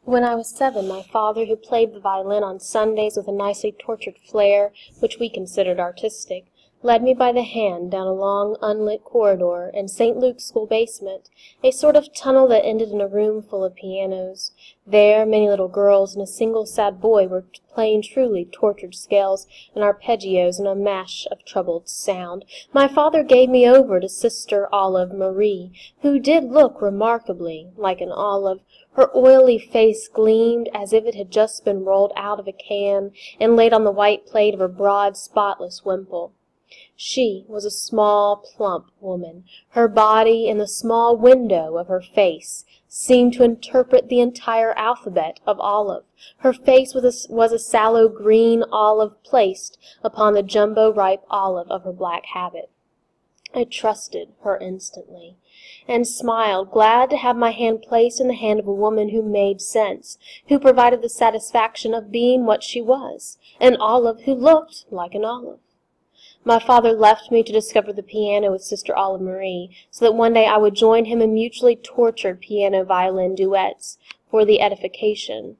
When I was 7, my father, who played the violin on Sundays with a nicely tortured flair which we considered artistic, led me by the hand down a long unlit corridor in St. Luke's school basement, a sort of tunnel that ended in a room full of pianos. There many little girls and a single sad boy were playing truly tortured scales and arpeggios in a mash of troubled sound. My father gave me over to Sister Olive Marie, who did look remarkably like an olive. Her oily face gleamed as if it had just been rolled out of a can and laid on the white plate of her broad, spotless wimple. She was a small, plump woman. Her body and the small window of her face seemed to interpret the entire alphabet of olive. Her face was a sallow green olive placed upon the jumbo-ripe olive of her black habit. I trusted her instantly, and smiled, glad to have my hand placed in the hand of a woman who made sense, who provided the satisfaction of being what she was, an olive who looked like an olive. My father left me to discover the piano with Sister Olive Marie, so that one day I would join him in mutually tortured piano-violin duets for the edification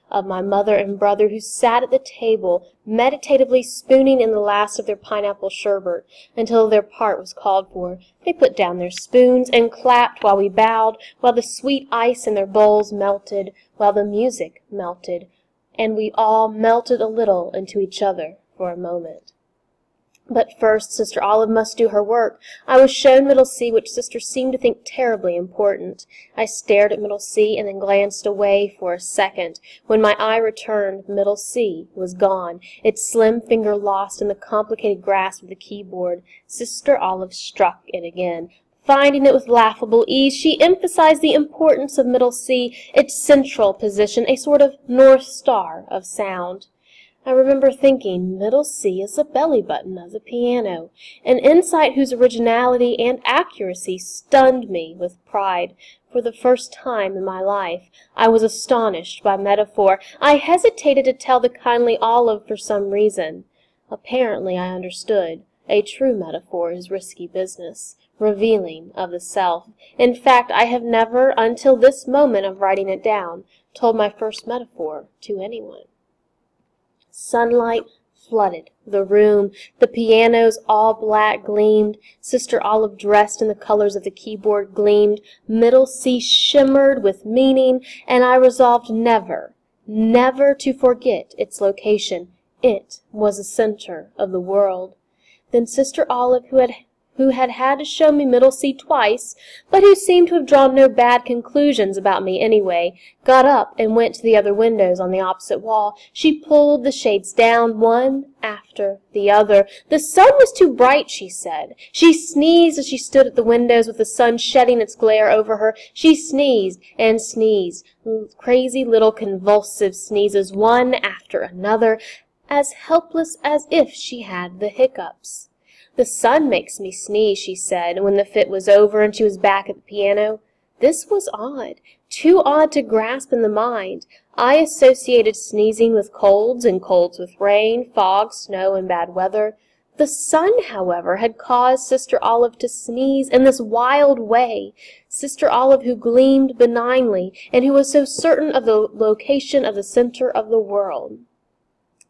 of my mother and brother, who sat at the table, meditatively spooning in the last of their pineapple sherbet until their part was called for. They put down their spoons and clapped while we bowed, while the sweet ice in their bowls melted, while the music melted, and we all melted a little into each other for a moment. But first Sister Olive must do her work. I was shown Middle C, which Sister seemed to think terribly important. I stared at Middle C and then glanced away for a second. When my eye returned, Middle C was gone, its slim finger lost in the complicated grasp of the keyboard. Sister Olive struck it again. Finding it with laughable ease, she emphasized the importance of Middle C, its central position, a sort of North Star of sound. I remember thinking, Middle C is the belly button of the piano, an insight whose originality and accuracy stunned me with pride. For the first time in my life, I was astonished by metaphor. I hesitated to tell the kindly Olive for some reason. Apparently I understood. A true metaphor is risky business, revealing of the self. In fact, I have never, until this moment of writing it down, told my first metaphor to anyone. Sunlight flooded the room. The pianos, all black, gleamed. Sister Olive, dressed in the colors of the keyboard, gleamed. Middle C shimmered with meaning, and I resolved never, never to forget its location. It was the center of the world. Then Sister Olive, who had had to show me Middle C twice, but who seemed to have drawn no bad conclusions about me anyway, got up and went to the other windows on the opposite wall. She pulled the shades down, one after the other. The sun was too bright, she said. She sneezed as she stood at the windows with the sun shedding its glare over her. She sneezed and sneezed, crazy little convulsive sneezes, one after another, as helpless as if she had the hiccups. "The sun makes me sneeze," she said, when the fit was over and she was back at the piano. This was odd, too odd to grasp in the mind. I associated sneezing with colds, and colds with rain, fog, snow, and bad weather. The sun, however, had caused Sister Olive to sneeze in this wild way. Sister Olive, who gleamed benignly, and who was so certain of the location of the center of the world.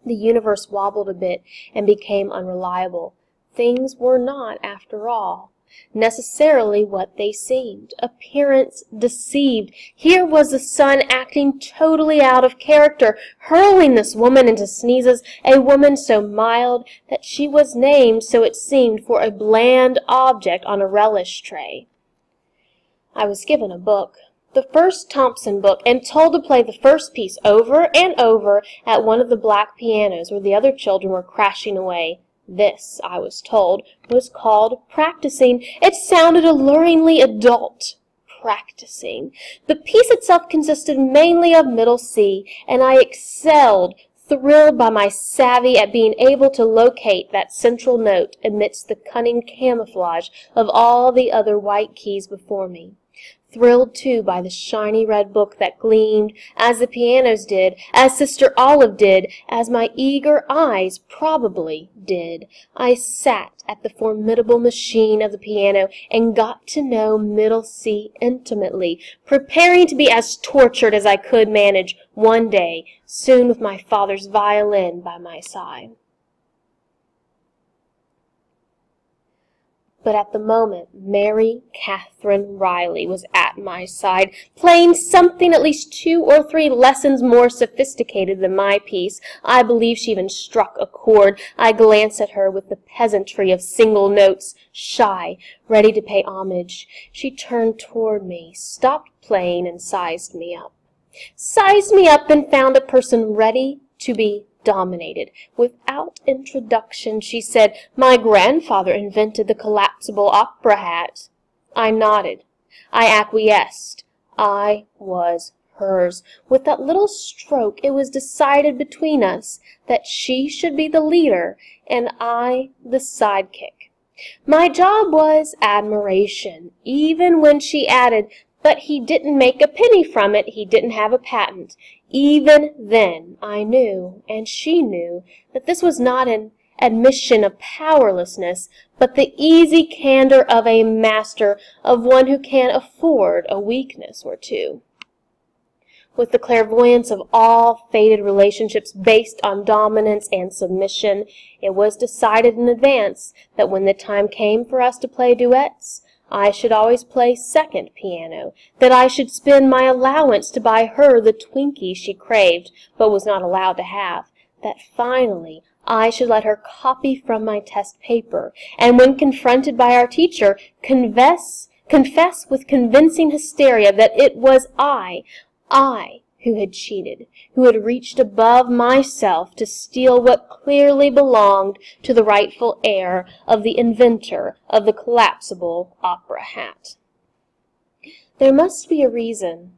The universe wobbled a bit and became unreliable. Things were not, after all, necessarily what they seemed. Appearance deceived. Here was the sun acting totally out of character, hurling this woman into sneezes, a woman so mild that she was named, so it seemed, for a bland object on a relish tray. I was given a book, the first Thompson book, and told to play the first piece over and over at one of the black pianos where the other children were crashing away. This, I was told, was called practicing. It sounded alluringly adult. Practicing. The piece itself consisted mainly of Middle C, and I excelled, thrilled by my savvy at being able to locate that central note amidst the cunning camouflage of all the other white keys before me. thrilled too by the shiny red book that gleamed, as the pianos did, as Sister Olive did, as my eager eyes probably did. I sat at the formidable machine of the piano and got to know Middle C intimately, preparing to be as tortured as I could manage one day, soon with my father's violin by my side. But at the moment Mary Catherine Riley was at my side, playing something at least 2 or 3 lessons more sophisticated than my piece. I believe she even struck a chord. I glanced at her with the peasantry of single notes, shy, ready to pay homage. She turned toward me, stopped playing, and sized me up. Sized me up and found a person ready to be dominated. Without introduction, she said, "My grandfather invented the collapsible opera hat." I nodded. I acquiesced. I was hers. With that little stroke, it was decided between us that she should be the leader and I the sidekick. My job was admiration, even when she added, "But he didn't make a penny from it. He didn't have a patent." Even then I knew, and she knew, that this was not an admission of powerlessness, but the easy candor of a master, of one who can afford a weakness or two. With the clairvoyance of all fated relationships based on dominance and submission, it was decided in advance that when the time came for us to play duets, I should always play second piano, that I should spend my allowance to buy her the Twinkie she craved but was not allowed to have, that finally I should let her copy from my test paper, and when confronted by our teacher, confess with convincing hysteria that it was I who had cheated, who had reached above myself to steal what clearly belonged to the rightful heir of the inventor of the collapsible opera hat. There must be a reason